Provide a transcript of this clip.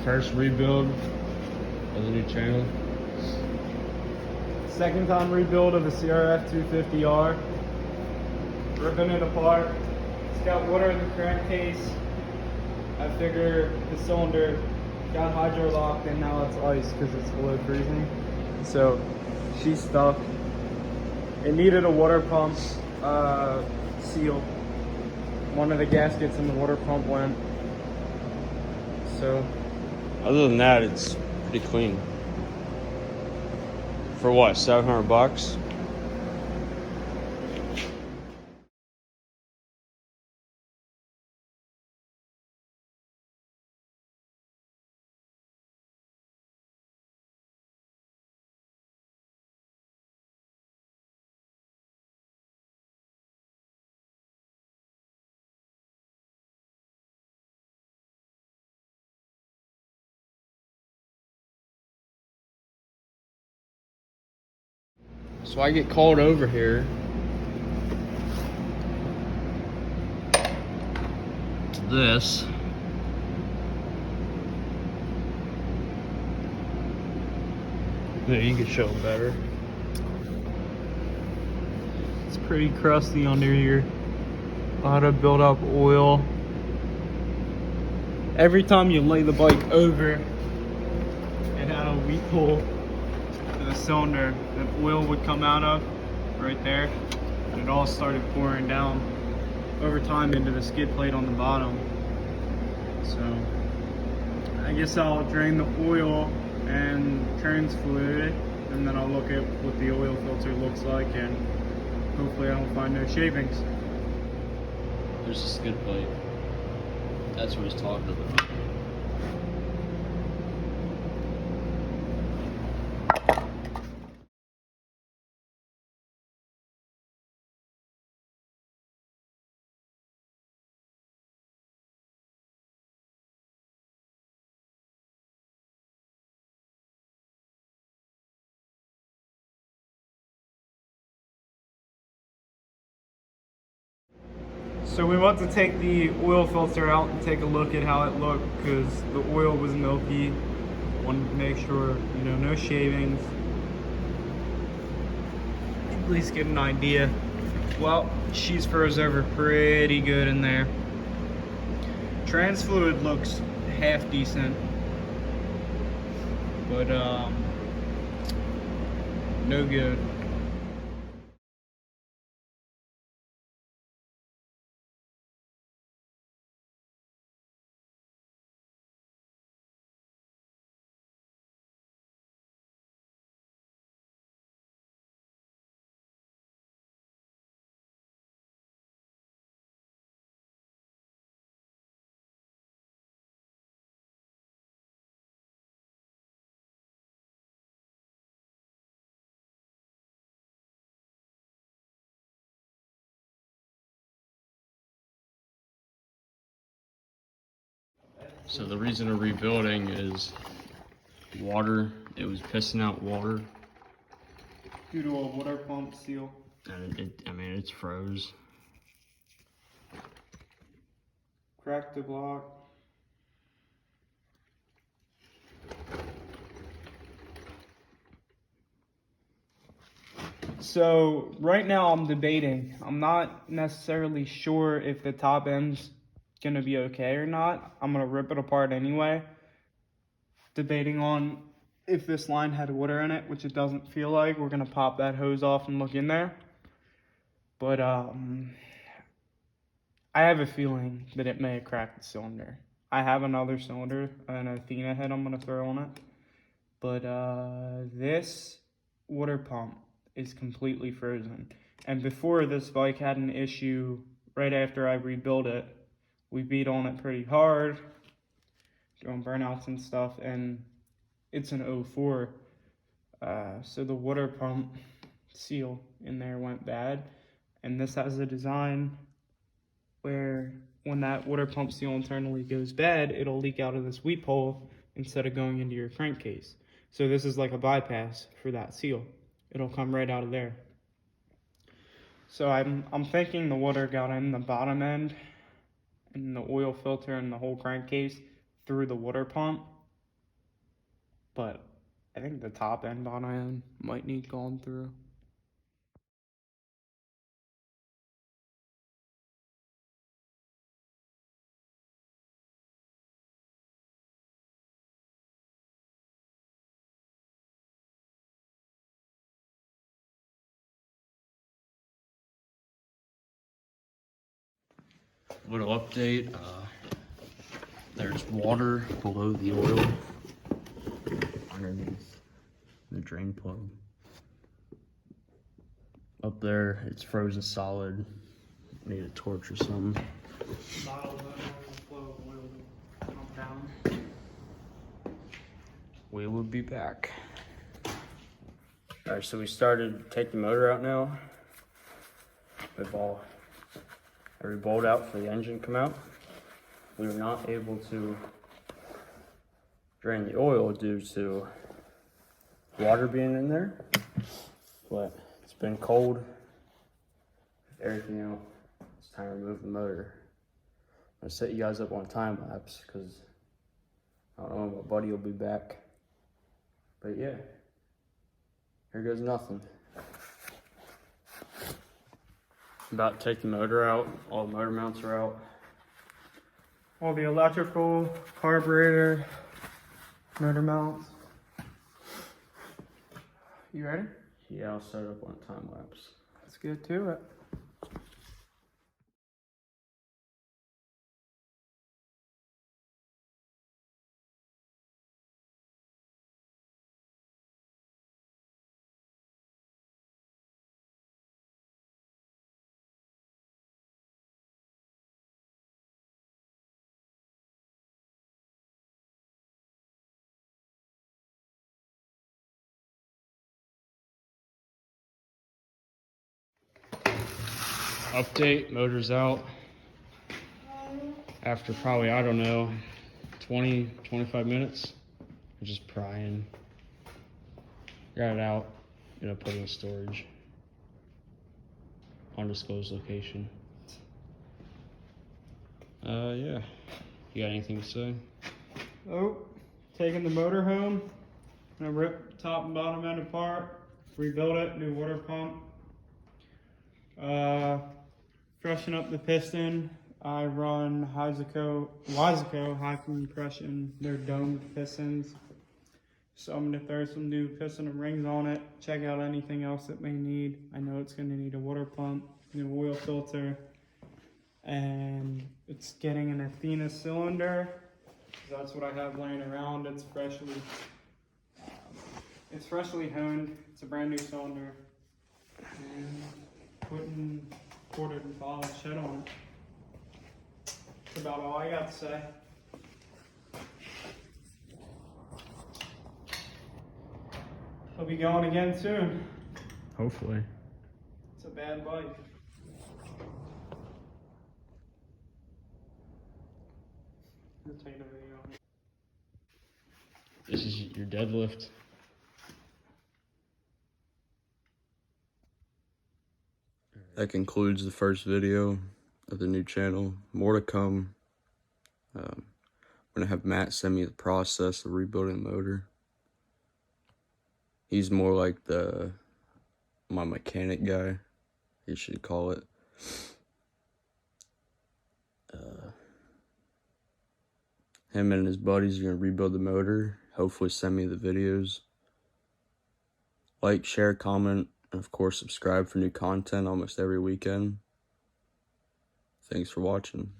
First rebuild of the new channel. Second time rebuild of the Crf250r. Ripping it apart. It's got water in the crankcase. I figure the cylinder got hydro locked and now it's ice because it's below freezing. So she's stuck. It needed a water pump seal. One of the gaskets in the water pump went. So Other than that, it's pretty clean. For what, $700? So I get called over here to this. There, you can show it better. it's pretty crusty under here. A lot of built up oil. Every time you lay the bike over, it had a weak hole to the cylinder that oil would come out of right there, and it all started pouring down over time into the skid plate on the bottom. So I guess I'll drain the oil and trans fluid it, and then I'll look at what the oil filter looks like, and hopefully I don't find no shavings. There's a skid plate. That's what he's talking about. So we want to take the oil filter out and take a look at how it looked, because the oil was milky. Wanted to make sure, no shavings. At least get an idea. Well, she's froze over pretty good in there. Trans fluid looks half decent, but no good. So the reason of rebuilding is water. It was pissing out water. Due to a water pump seal. And it's froze. Cracked the block. So right now I'm debating. I'm not necessarily sure if the top end's gonna be okay or not. I'm gonna rip it apart anyway. Debating on if this line had water in it, which it doesn't feel like. We're gonna pop that hose off and look in there. But I have a feeling that it may have cracked the cylinder. I have another cylinder, an Athena head I'm gonna throw on it. But this water pump is completely frozen. And before, this bike had an issue right after I rebuilt it. We beat on it pretty hard, doing burnouts and stuff, and it's an 04. So the water pump seal in there went bad. And this has a design where when that water pump seal internally goes bad, it'll leak out of this weep hole instead of going into your crankcase. So this is like a bypass for that seal. It'll come right out of there. So I'm thinking the water got in the bottom end and the oil filter and the whole crankcase through the water pump, but I think the top end on it might need going through. Little update, there's water below the oil underneath the drain plug. Up there, it's frozen solid. Need a torch or something. We will be back. All right, so we started taking the motor out now. We've all every bolt out for the engine come out. We were not able to drain the oil due to water being in there, but it's been cold. With everything out, it's time to remove the motor. I'm gonna set you guys up on a time lapse because I don't know when my buddy will be back. But yeah, here goes nothing. About to take the motor out. All the motor mounts are out. All the electrical, carburetor, motor mounts. You ready? Yeah, I'll set it up on a time lapse. Let's get to it. Update, motor's out. After probably, I don't know, 20, 25 minutes. I'm just prying. Got it out. Gonna put it in storage. Undisclosed location. Yeah. You got anything to say? Oh, taking the motor home. Gonna rip top and bottom end apart, rebuild it, new water pump. Freshen up the piston. I run Wazico high compression. They're domed pistons. So I'm gonna throw some new piston and rings on it. Check out anything else it may need. I know it's gonna need a water pump, new oil filter, and it's getting an Athena cylinder. That's what I have laying around. It's freshly honed. It's a brand new cylinder. And putting quartered and polished head on it. That's about all I got to say. I'll be going again soon. Hopefully. It's a bad bike. I'll take the video. This is your deadlift. That concludes the first video of the new channel. More to come. I'm gonna have Matt send me the process of rebuilding the motor. He's more like my mechanic guy, you should call it. Him and his buddies are gonna rebuild the motor. Hopefully send me the videos. Like, share, comment, and of course subscribe for new content almost every weekend. Thanks for watching.